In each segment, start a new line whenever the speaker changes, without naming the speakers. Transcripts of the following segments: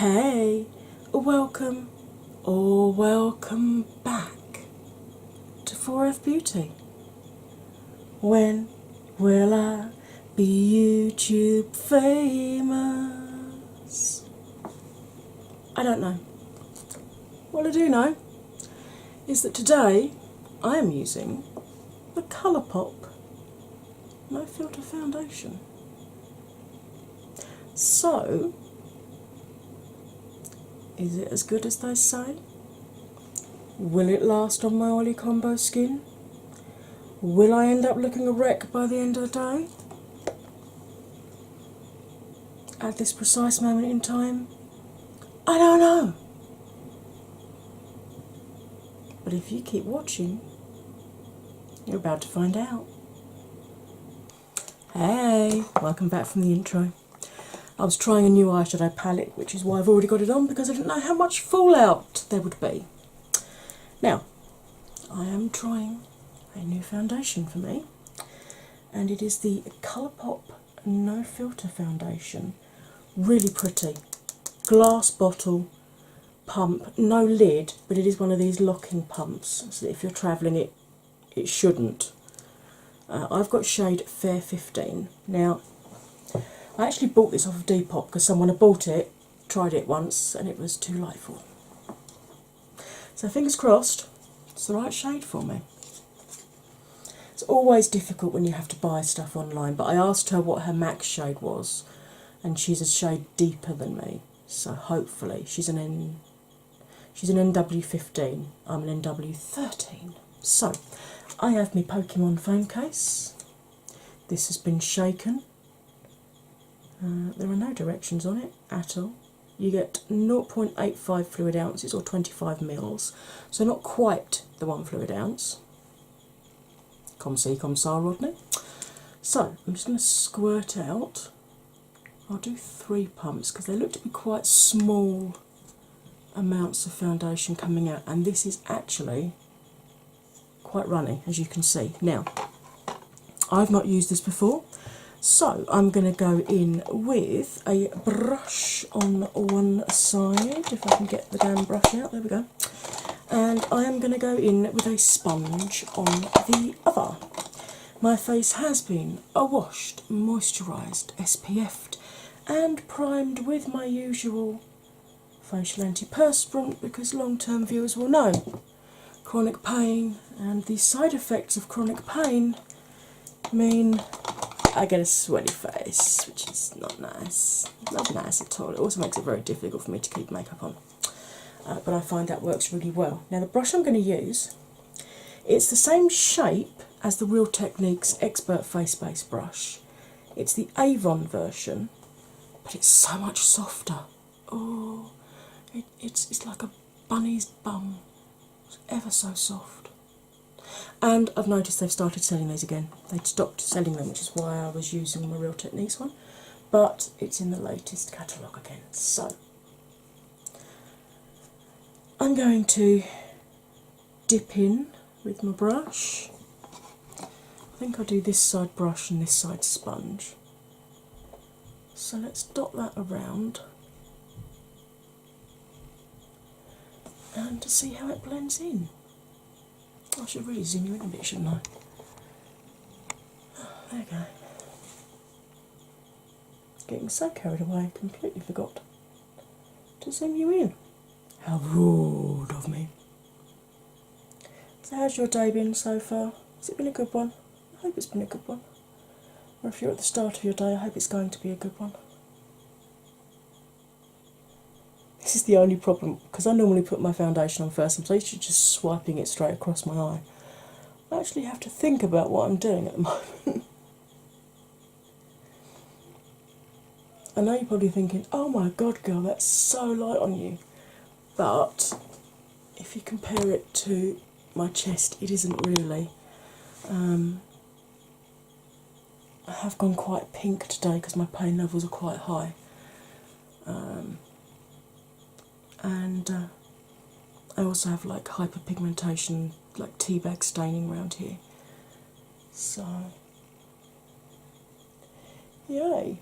Hey, welcome or welcome back to 4F Beauty. When will I be YouTube famous? I don't know. What I do know is that today I am using the Colourpop No Filter foundation. So, is it as good as they say? Will it last on my oily combo skin? Will I end up looking a wreck by the end of the day? At this precise moment in time, I don't know. But if you keep watching, you're about to find out. Hey, welcome back from the intro. I was trying a new eyeshadow palette, which is why I've already got it on, because I didn't know how much fallout there would be. Now, I am trying a new foundation for me, and it is the Colourpop No Filter foundation. Really pretty. Glass bottle, pump, no lid, but it is one of these locking pumps, so that if you're travelling it shouldn't. I've got shade Fair 15. Now, I actually bought this off of Depop because someone had bought it, tried it once, and it was too light for them. So fingers crossed, it's the right shade for me. It's always difficult when you have to buy stuff online, but I asked her what her max shade was, and she's a shade deeper than me. So hopefully she's an NW15, I'm an NW13. So I have my Pokemon phone case. This has been shaken. There are no directions on it at all. You get 0.85 fluid ounces or 25 mils, so not quite the 1 fluid ounce. Come see, come saw, Rodney. So I'm just going to squirt out. I'll do 3 pumps because they look to be quite small amounts of foundation coming out, and this is actually quite runny, as you can see. Now, I've not used this before, so I'm going to go in with a brush on one side, if I can get the damn brush out, there we go, and I am going to go in with a sponge on the other. My face has been washed, moisturised, SPF'd and primed with my usual facial antiperspirant, because long-term viewers will know chronic pain and the side effects of chronic pain mean I get a sweaty face, which is not nice. Not nice at all. It also makes it very difficult for me to keep makeup on. But I find that works really well. Now the brush I'm going to use, it's the same shape as the Real Techniques Expert Face Base brush. It's the Avon version, but it's so much softer. Oh, it's like a bunny's bum. It's ever so soft. And I've noticed they've started selling these again. They'd stopped selling them, which is why I was using my Real Techniques one. But it's in the latest catalogue again. So I'm going to dip in with my brush. I think I'll do this side brush and this side sponge. So let's dot that around and to see how it blends in. I should really zoom you in a bit, shouldn't I? There we go. Getting so carried away, I completely forgot to zoom you in. How rude of me. So how's your day been so far? Has it been a good one? I hope it's been a good one. Or if you're at the start of your day, I hope it's going to be a good one. This is the only problem, because I normally put my foundation on first. I'm so used to just swiping it straight across my eye. I actually have to think about what I'm doing at the moment. I know you're probably thinking, oh my god girl, that's so light on you. But if you compare it to my chest, it isn't really. I have gone quite pink today because my pain levels are quite high. And I also have like hyperpigmentation, like teabag staining around here. So, yay.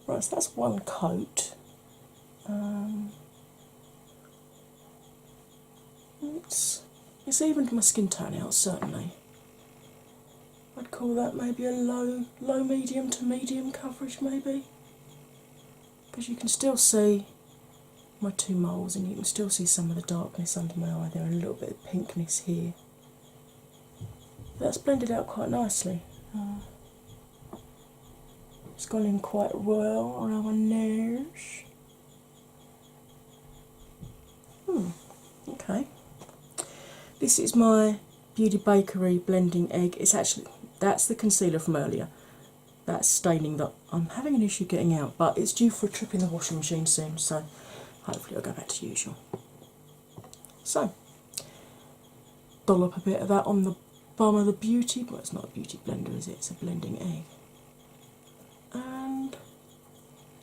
Right, so that's one coat. It's evened my skin tone out, certainly. I'd call that maybe a low medium to medium coverage, maybe. Because you can still see my two moles and you can still see some of the darkness under my eye there and a little bit of pinkness here. That's blended out quite nicely. It's gone in quite well around my nose. Okay. This is my Beauty Bakery Blending Egg. It's actually, that's the concealer from earlier. That's staining that I'm having an issue getting out, but it's due for a trip in the washing machine soon, so hopefully I'll go back to usual. So, dollop a bit of that on the bottom of the beauty, well, it's not a beauty blender, is it? It's a blending egg. And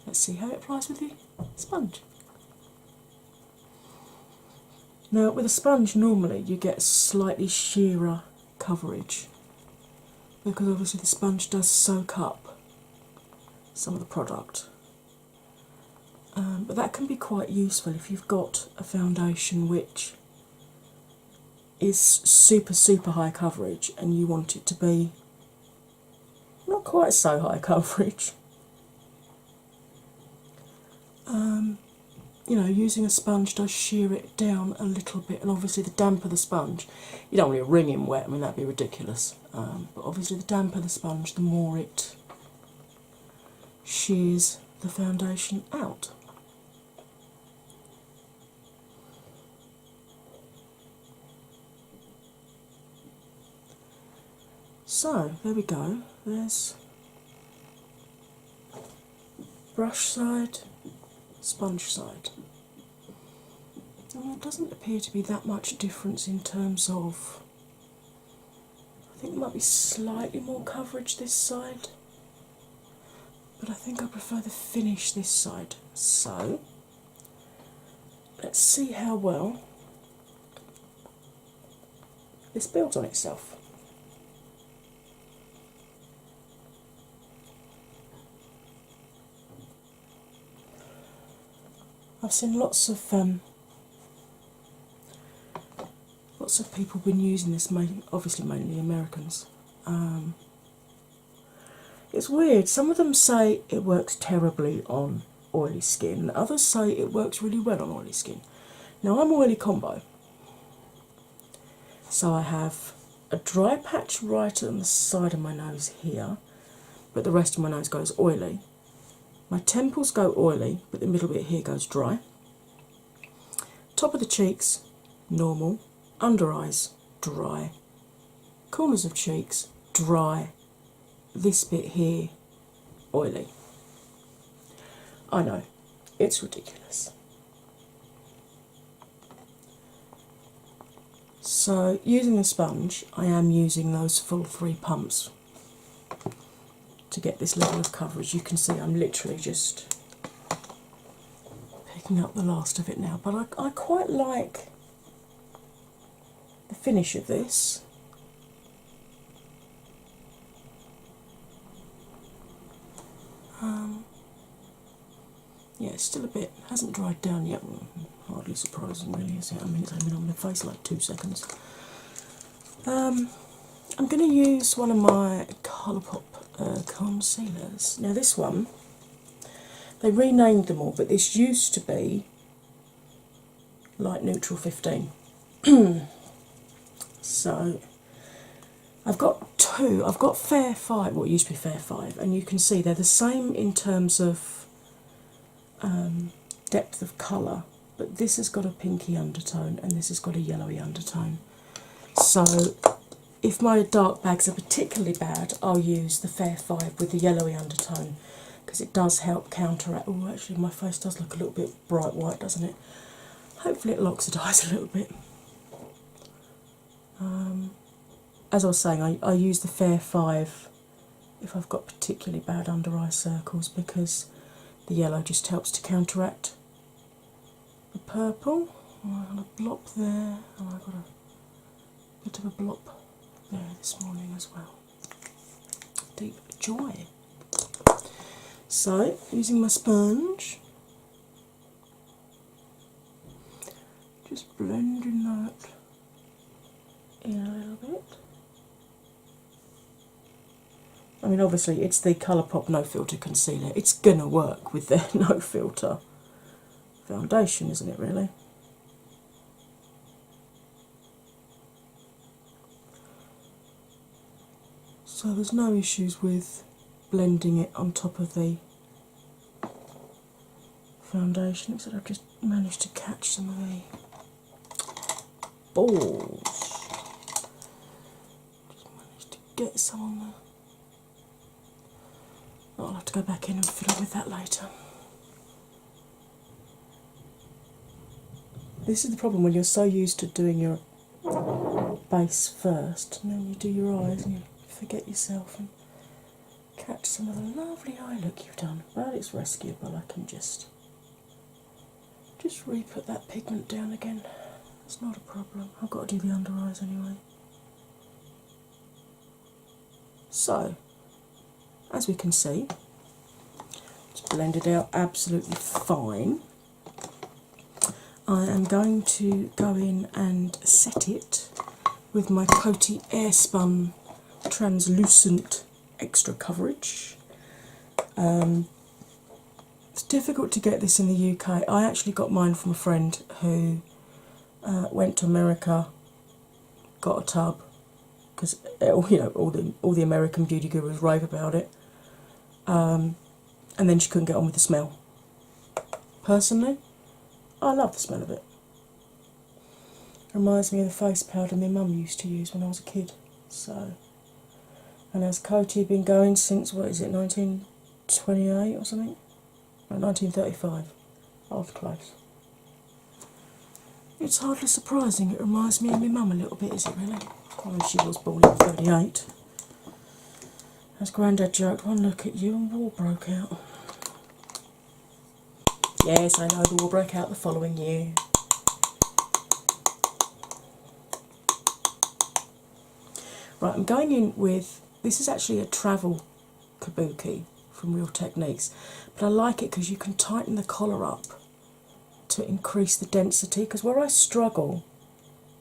let's see how it applies with the sponge. Now, with a sponge, normally you get slightly sheerer coverage because obviously the sponge does soak up some of the product. But that can be quite useful if you've got a foundation which is super high coverage and you want it to be not quite so high coverage. You know, using a sponge does shear it down a little bit, and obviously the damper the sponge, you don't want your wringing wet, I mean that'd be ridiculous, but obviously the damper the sponge, the more it shears the foundation out. So, there we go, there's brush side, sponge side. There doesn't appear to be that much difference in terms of, I think there might be slightly more coverage this side, but I think I prefer the finish this side. So, let's see how well this builds on itself. I've seen lots of people been using this, obviously mainly Americans. It's weird, some of them say it works terribly on oily skin, others say it works really well on oily skin. Now I'm oily combo, so I have a dry patch right on the side of my nose here, but the rest of my nose goes oily. My temples go oily, but the middle bit here goes dry. Top of the cheeks, normal. Under eyes, dry. Corners of cheeks, dry. This bit here, oily. I know, it's ridiculous. So, using the sponge, I am using those full 3 pumps to get this level of coverage. You can see I'm literally just picking up the last of it now, but I quite like the finish of this. Yeah, it's still a bit, hasn't dried down yet. Hardly surprising, really, is it? I mean, it's only been on my face like 2 seconds. I'm going to use one of my Colourpop concealers. Now, this one, they renamed them all, but this used to be Light Neutral 15. So, I've got 2. I've got Fair 5, what used to be Fair 5, and you can see they're the same in terms of depth of colour, but this has got a pinky undertone and this has got a yellowy undertone. So, if my dark bags are particularly bad, I'll use the Fair 5 with the yellowy undertone because it does help counteract. Oh, actually, my face does look a little bit bright white, doesn't it? Hopefully, it'll oxidise a little bit. As I was saying, I use the Fair 5 if I've got particularly bad under eye circles because the yellow just helps to counteract the purple. I've got a blop there, and I've got a bit of a blop there this morning as well. Deep joy. So, using my sponge, just blending that in a little bit. I mean, obviously, it's the Colourpop No Filter concealer. It's gonna work with their No Filter foundation, isn't it, really? So there's no issues with blending it on top of the foundation, except I've just managed to catch some of the balls. Just managed to get some on there. I'll have to go back in and fiddle with that later. This is the problem when you're so used to doing your base first, and then you do your eyes and you forget yourself and catch some of the lovely eye look you've done. But it's rescuable. I can just re-put that pigment down again. It's not a problem. I've got to do the under eyes anyway. So, as we can see, it's blended out absolutely fine. I am going to go in and set it with my Coty Airspun translucent extra coverage. It's difficult to get this in the UK. I actually got mine from a friend who went to America, got a tub, because you know all the American beauty gurus rave about it, and then she couldn't get on with the smell. Personally, I love the smell of it. Reminds me of the face powder my mum used to use when I was a kid. So, and as Coty had been going since, what is it, 1928 or something? No, 1935. Half close. It's hardly surprising. It reminds me of my mum a little bit, is it really? I mean, she was born in 38. As Grandad joked, one look at you and war broke out. Yes, I know, the war broke out the following year. Right, I'm going in with, this is actually a travel kabuki from Real Techniques, but I like it because you can tighten the collar up to increase the density, because where I struggle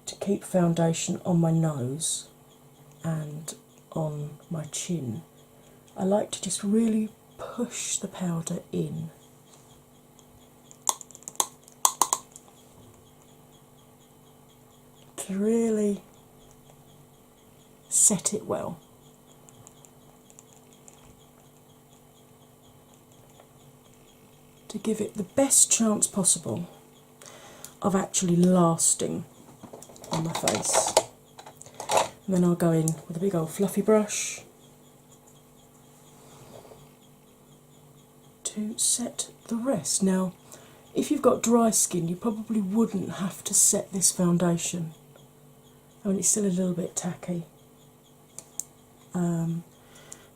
to keep foundation on my nose and on my chin, I like to just really push the powder in. To really set it well. To give it the best chance possible of actually lasting on my face. And then I'll go in with a big old fluffy brush to set the rest. Now, if you've got dry skin, you probably wouldn't have to set this foundation. I mean, it's still a little bit tacky.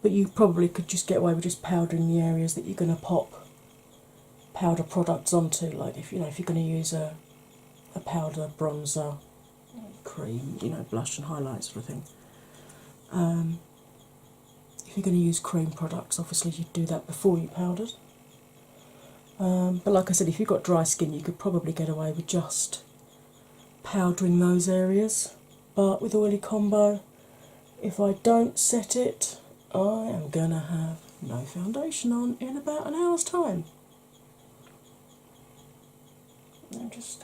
But you probably could just get away with just powdering the areas that you're going to pop powder products onto, like if you're going to use a powder, bronzer, cream, blush and highlight sort of thing. If you're going to use cream products, obviously you'd do that before you powdered. But like I said, if you've got dry skin, you could probably get away with just powdering those areas. But with Oily Combo, if I don't set it, I am going to have no foundation on in about an hour's time. And just,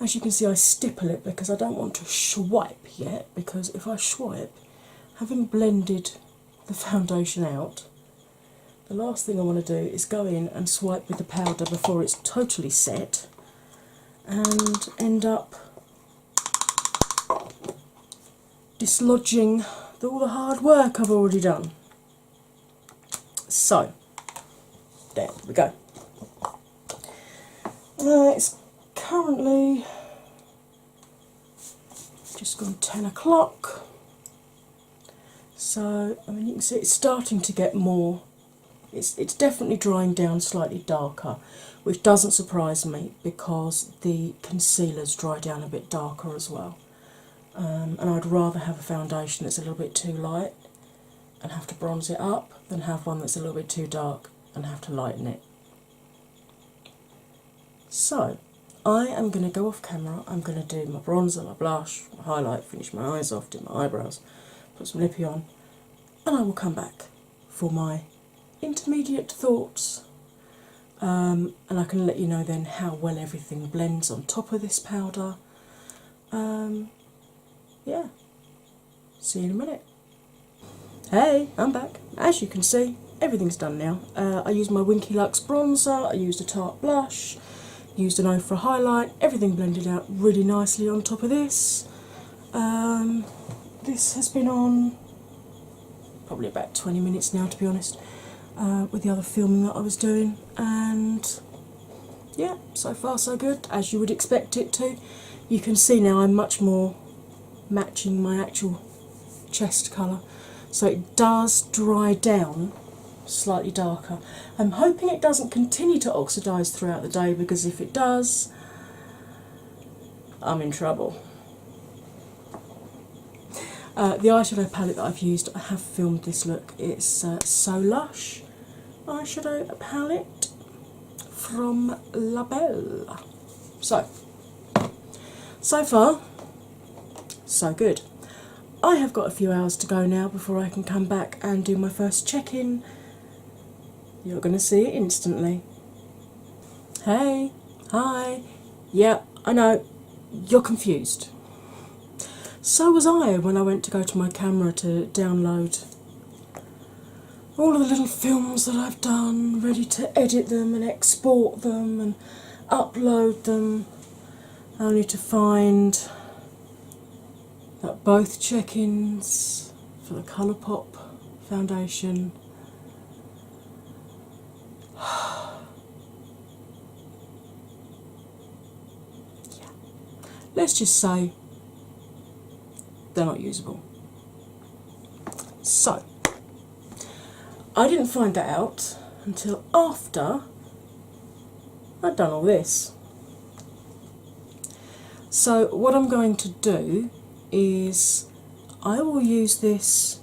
as you can see, I stipple it because I don't want to swipe yet, because if I swipe, having blended the foundation out, the last thing I want to do is go in and swipe with the powder before it's totally set and end up dislodging all the hard work I've already done. So, there we go. It's currently just gone 10 o'clock. So, I mean, you can see it's starting to get more. It's definitely drying down slightly darker, which doesn't surprise me because the concealers dry down a bit darker as well. And I'd rather have a foundation that's a little bit too light and have to bronze it up than have one that's a little bit too dark and have to lighten it. So I am going to go off camera, I'm going to do my bronzer, my blush, my highlight, finish my eyes off, do my eyebrows, put some lippy on, and I will come back for my intermediate thoughts. And I can let you know then how well everything blends on top of this powder. Yeah, see you in a minute. Hey, I'm back. As you can see, everything's done now. I used my Winky Lux bronzer, I used a Tarte blush, used an O for a highlight, everything blended out really nicely on top of this. This has been on probably about 20 minutes now, to be honest, with the other filming that I was doing, and yeah, so far so good, as you would expect it to. You can see now I'm much more matching my actual chest colour, so it does dry down slightly darker. I'm hoping it doesn't continue to oxidise throughout the day, because if it does, I'm in trouble. The eyeshadow palette that I've used, I have filmed this look, it's So Lush eyeshadow palette from La Belle. So far, so good. I have got a few hours to go now before I can come back and do my first check-in. You're going to see it instantly. Hey, hi, yeah, I know, you're confused. So was I when I went to go to my camera to download all of the little films that I've done, ready to edit them and export them and upload them, only to find that both check-ins for the Colourpop foundation let's just say they're not usable. So I didn't find that out until after I'd done all this. So what I'm going to do is I will use this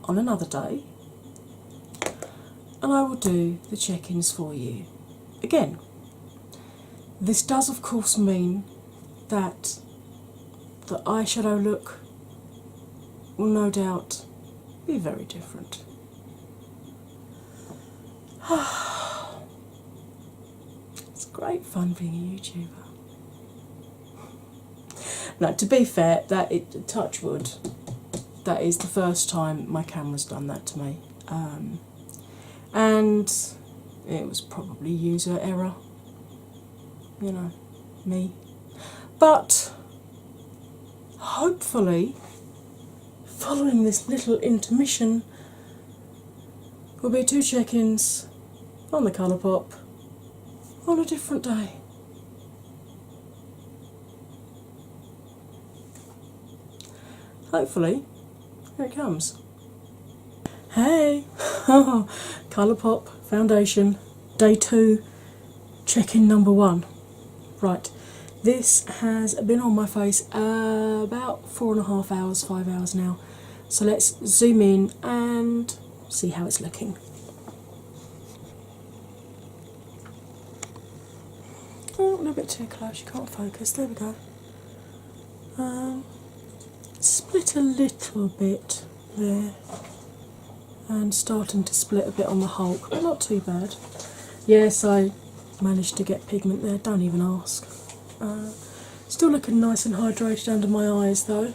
on another day, and I will do the check-ins for you. Again, this does of course mean that the eyeshadow look will no doubt be very different. It's great fun being a YouTuber. Now, to be fair, touch wood, that is the first time my camera's done that to me, and it was probably user error, you know, me. But hopefully, following this little intermission, will be 2 check-ins on the Colourpop on a different day. Hopefully, here it comes. Hey! Colourpop Foundation, day 2, check-in number 1. Right, this has been on my face about 4.5 hours, 5 hours now. So let's zoom in and see how it's looking. Oh, a little bit too close, you can't focus. There we go. Split a little bit there, and starting to split a bit on the Hulk, but not too bad. Yes, I managed to get pigment there, don't even ask. Still looking nice and hydrated under my eyes though.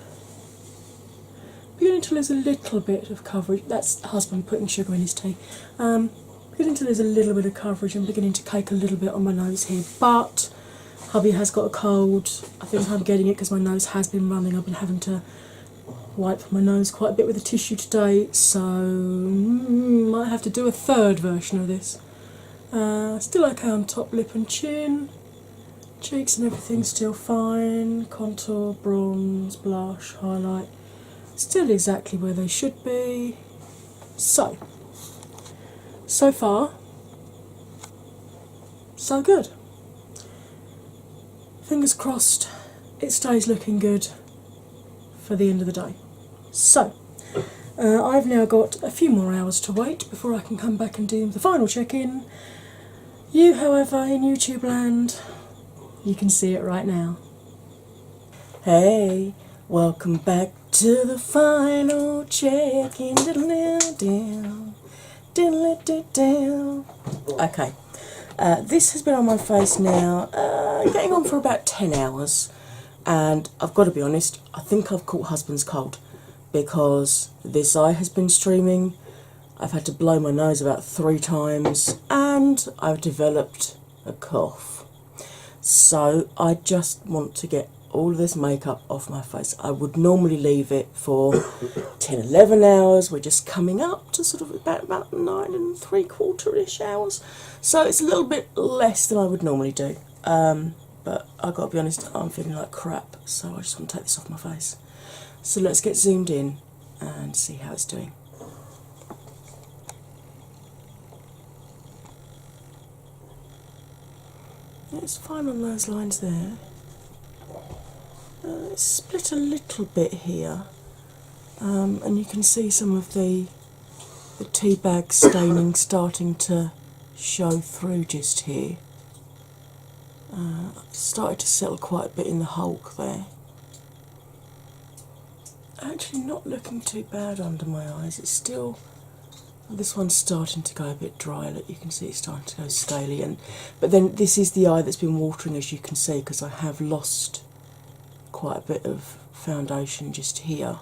Beginning to lose a little bit of coverage. That's husband putting sugar in his tea. Beginning to lose a little bit of coverage and beginning to cake a little bit on my nose here, but hubby has got a cold. I think I'm getting it because my nose has been running. I've been having to wipe my nose quite a bit with a tissue today, so might have to do a third version of this. Still okay on top lip and chin. Cheeks and everything still fine. Contour, bronze, blush, highlight, still exactly where they should be. So far, so good. Fingers crossed it stays looking good for the end of the day. So, I've now got a few more hours to wait before I can come back and do the final check-in. You, however, in YouTube land, you can see it right now. Hey, welcome back to the final check-in. Okay, this has been on my face now, getting on for about 10 hours, and I've got to be honest, I think I've caught husband's cold, because this eye has been streaming, I've had to blow my nose about 3 times, and I've developed a cough. So I just want to get all of this makeup off my face. I would normally leave it for 10-11 hours. We're just coming up to sort of about 9 3/4-ish hours. So it's a little bit less than I would normally do. But I've got to be honest, I'm feeling like crap, so I just want to take this off my face. So let's get zoomed in and see how it's doing. It's fine on those lines there. It's split a little bit here, and you can see some of the tea bag staining starting to show through just here. Started to settle quite a bit in the hulk there. Actually not looking too bad under my eyes. It's still, this one's starting to go a bit dry. Look, you can see it's starting to go scaly, but then this is the eye that's been watering, as you can see, because I have lost quite a bit of foundation just here.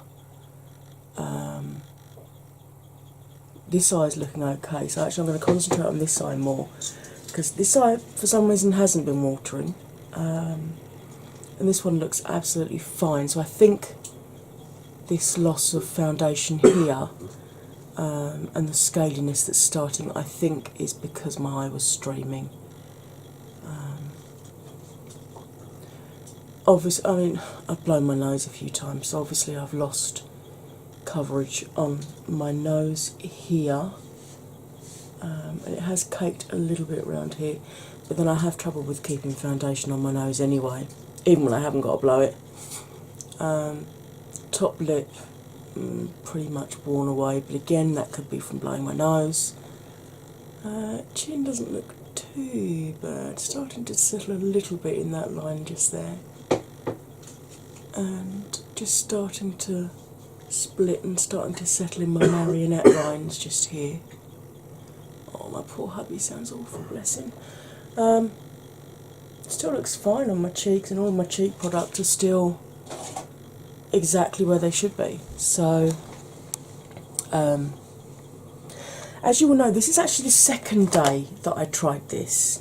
This eye is looking okay, so actually I'm going to concentrate on this eye more, because this eye for some reason hasn't been watering, and this one looks absolutely fine. So I think this loss of foundation here, and the scaliness that's starting, I think is because my eye was streaming. Obviously, I mean, I've blown my nose a few times, so obviously I've lost coverage on my nose here, and it has caked a little bit around here, but then I have trouble with keeping foundation on my nose anyway, even when I haven't got to blow it. Top lip, pretty much worn away, but again that could be from blowing my nose. Chin doesn't look too bad, starting to settle a little bit in that line just there, and just starting to split and starting to settle in my marionette lines just here. Oh, my poor hubby sounds awful, bless him. Still looks fine on my cheeks, and all my cheek products are still exactly where they should be. So as you will know, this is actually the second day that I tried this,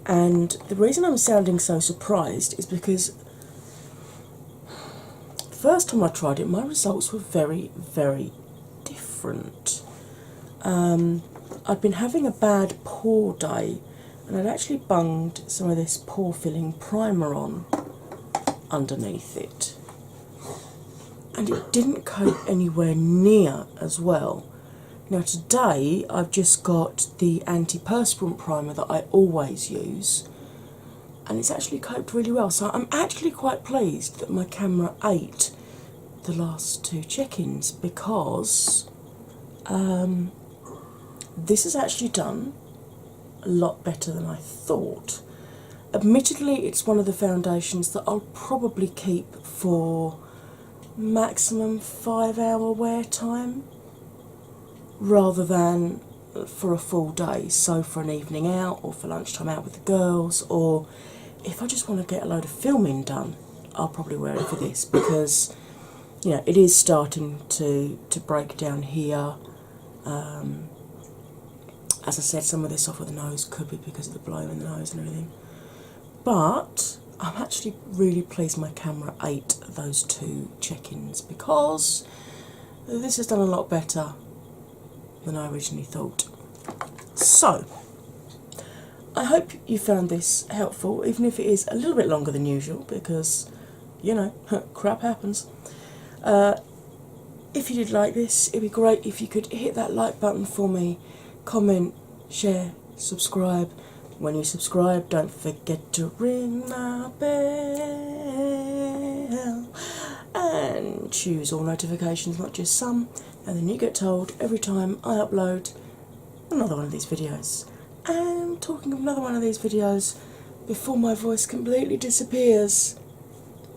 and the reason I'm sounding so surprised is because the first time I tried it, my results were very, very different. I'd been having a bad pore day, and I'd actually bunged some of this pore filling primer on underneath it, and it didn't coat anywhere near as well. Now today I've just got the antiperspirant primer that I always use, and it's actually coped really well. So I'm actually quite pleased that my camera ate the last 2 check-ins, because this has actually done a lot better than I thought. Admittedly, it's one of the foundations that I'll probably keep for maximum 5-hour wear time, rather than for a full day. So for an evening out, or for lunchtime out with the girls, or if I just want to get a load of filming done, I'll probably wear it for this, because you know, it is starting to break down here. As I said, some of this off of the nose could be because of the blow in the nose and everything, but I'm actually really pleased my camera ate those 2 check-ins, because this has done a lot better than I originally thought. So I hope you found this helpful, even if it is a little bit longer than usual, because, you know, crap happens. If you did like this, it'd be great if you could hit that like button for me, comment, share, subscribe. When you subscribe, don't forget to ring the bell. And and choose all notifications, not just some, and then you get told every time I upload another one of these videos. And talking of another one of these videos, before my voice completely disappears,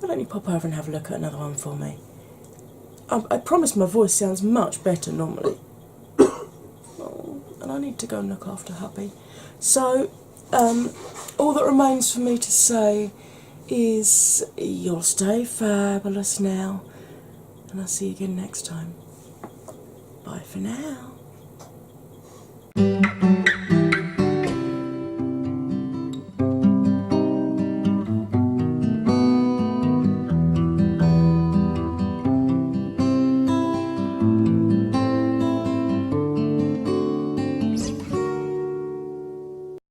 why don't you pop over and have a look at another one for me? I promise my voice sounds much better normally. Oh, and I need to go and look after hubby. So, all that remains for me to say is you'll stay fabulous now, and I'll see you again next time. Bye for now.